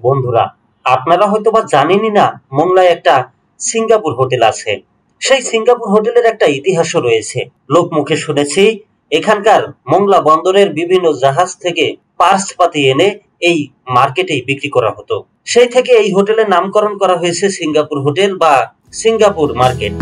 বন্ধুরা, আপনারা হয়তোবা জানেনই না মোংলায় একটা সিঙ্গাপুর হোটেল আছে। সেই সিঙ্গাপুর হোটেলের একটা ইতিহাসও রয়েছে। লোকমুখে শুনেছি এখানকার মোংলা বন্দরের বিভিন্ন জাহাজ থেকে পার্সপাতি এনে এই মার্কেটেই বিক্রি করা হতো। সেই থেকে এই হোটেলের নামকরণ করা হয়েছে সিঙ্গাপুর হোটেল বা সিঙ্গাপুর মার্কেট।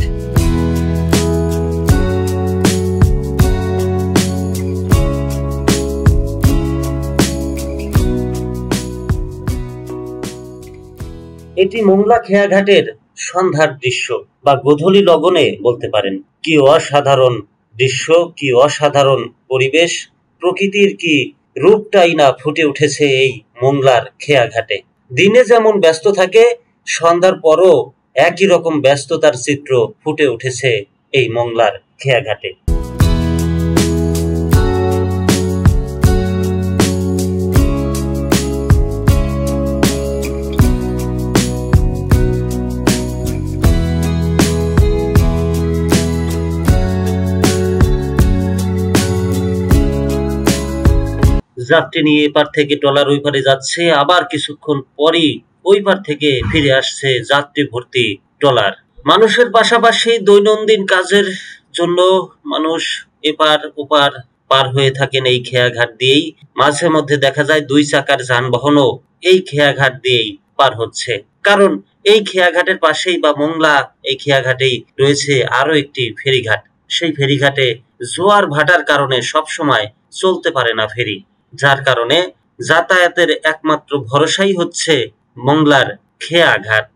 এটি মোংলা খেয়াঘাটের সন্ধ্যার দৃশ্য বা গোধূলি লগনে বলতে পারেন। কি অসাধারণ দৃশ্য, কি অসাধারণ পরিবেশ, প্রকৃতির কি রূপটাই না ফুটে উঠেছে এই মোংলার খেয়াঘাটে। দিনে যেমন ব্যস্ত থাকে, সন্ধ্যার পরও একই রকম ব্যস্ততার চিত্র ফুটে উঠেছে এই মোংলার খেয়াঘাটে। যাত্রী নিয়ে এপার থেকে ট্রলার ওই পারে যাচ্ছে, আবার কিছুক্ষণ পরই ওই পার থেকে ফিরে আসছে যাত্রী ভর্তি ট্রলার। মানুষের পাশাপাশি দৈনন্দিন কাজের জন্য মানুষ এপার ওপার পার হয়ে থাকেন এই খেয়াঘাট দিয়েই। মাঝে মধ্যে দেখা যায় 2 চাকার যানবাহনও এই খেয়াঘাট দিয়েই পার হচ্ছে। কারণ এই খেয়াঘাটের পাশেই বা মোংলা এই খেয়াঘাটেই রয়েছে আরো একটি ফেরিঘাট। সেই ফেরিঘাটে জোয়ার ভাটার কারণে সবসময় চলতে পারে না ফেরি, যার কারণে যাতায়াতের একমাত্র ভরসাই হচ্ছে মোংলার খেয়াঘাট।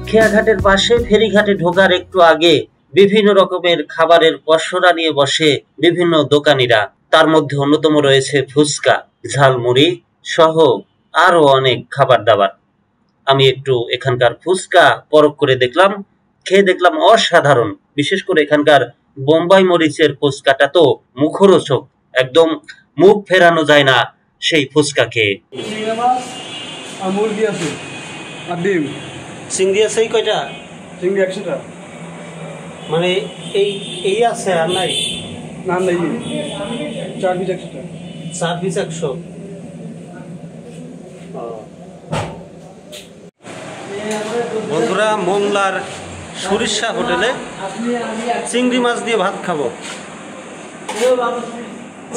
খেয়াঘাটের পাশে ফেরিঘাটে ঢোকার একটু আগে বিভিন্ন রকমের খাবারের পসরা নিয়ে বসে বিভিন্ন দোকানিরা। তার মধ্যে অন্যতম রয়েছে ফুচকা, ঝালমুড়ি সহ আরো অনেক খাবার দাবার। আমি একটু এখানকার ফুচকা পরখ করে দেখলাম, খেয়ে দেখলাম অসাধারণ। বিশেষ করে এখানকার বোম্বাই মরিচের ফুচকাটা তো মুখরোচক, একদম মুখ ফেরানো যায় না সেই ফুচকা খেয়ে। চিংড়ি আছে এই কয়টা? চিংড়ি 100 টাকা। মানে এই আছে আর নাই? না নাই, 4 পিস 100 টাকা। 4 পিস 100। বন্ধুরা, মোংলার সরিষা হোটেলে চিংড়ি মাছ দিয়ে ভাত খাবো।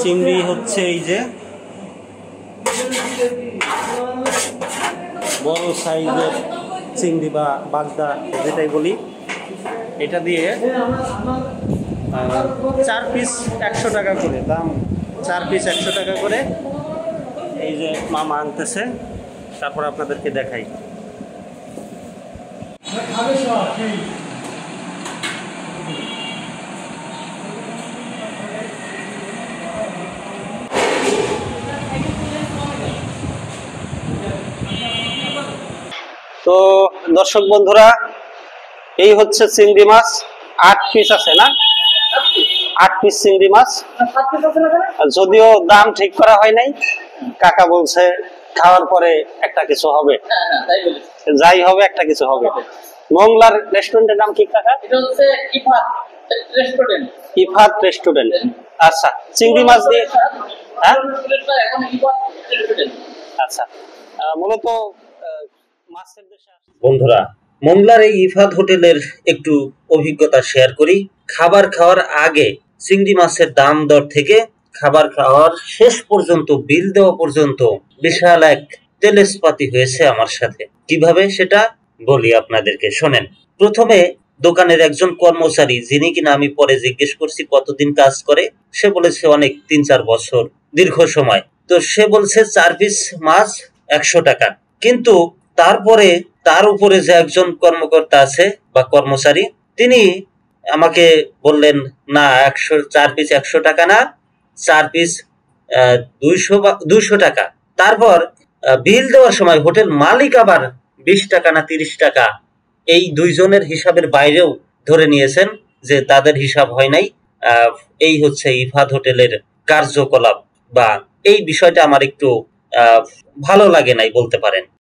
চিংড়ি হচ্ছে এই যে বড় সাইজের চিংড়ি বা বাগদা যেটাই বলি, এটা দিয়ে 4 পিস 100 টাকা করে দাম। 4 পিস 100 টাকা করে। এই যে মামা আনতেছে, তারপর আপনাদেরকে দেখাই। তো দর্শক বন্ধুরা, এই হচ্ছে চিংড়ি মাছ। 8 পিস আছে না? 8 পিস চিংড়ি মাছ। যদিও দাম ঠিক করা হয় নাই, কাকা বলছে খাওয়ার পরে একটা কিছু হবে, যাই হবে একটা কিছু হবে। মোংলার রেস্টুরেন্টের নাম কি কাকা? এটা হচ্ছে ইফাত রেস্টুরেন্ট। ইফাত রেস্টুরেন্ট। আচ্ছা, চিংড়ি মাছ দিয়ে, হ্যাঁ এখন ইফাত রেস্টুরেন্ট। আচ্ছা, মূলত মাছের দেশে। বন্ধুরা, মোংলার এই ইফাত হোটেলের একটু অভিজ্ঞতা শেয়ার করি। খাবার খাওয়ার আগে চিংড়ি মাছের দাম দর থেকে খাবার খাওয়ার শেষ পর্যন্ত বিল দেওয়া পর্যন্ত বিশাল এক তেলেস্পাতি হয়েছে আমার সাথে। কিভাবে সেটা বলি আপনাদেরকে, শোনেন। প্রথমে দোকানের একজন কর্মচারী, যিনি কিনা আমি পরে জিজ্ঞেস করছি কতদিন কাজ করে, সে বলেছে অনেক 3-4 বছর, দীর্ঘ সময়। তো সে বলছে 4 পিস মাছ 100 টাকা। কিন্তু তারপরে তার উপরে যে একজন কর্মকর্তা আছে বা কর্মচারী, তিনি আমাকে বললেন না, 4 পিস 100 টাকা না, 4 পিস 200 টাকা। তারপর বিল দেওয়ার সময় হোটেল মালিক আবার 20 টাকা না 30 টাকা এই দুইজনের হিসাবের বাইরেও ধরে নিয়েছেন, যে তাদের হিসাব হয় নাই। এই হচ্ছে ইফাত হোটেলের কার্যকলাপ, বা এই বিষয়টা আমার একটু ভালো লাগে নাই বলতে পারেন।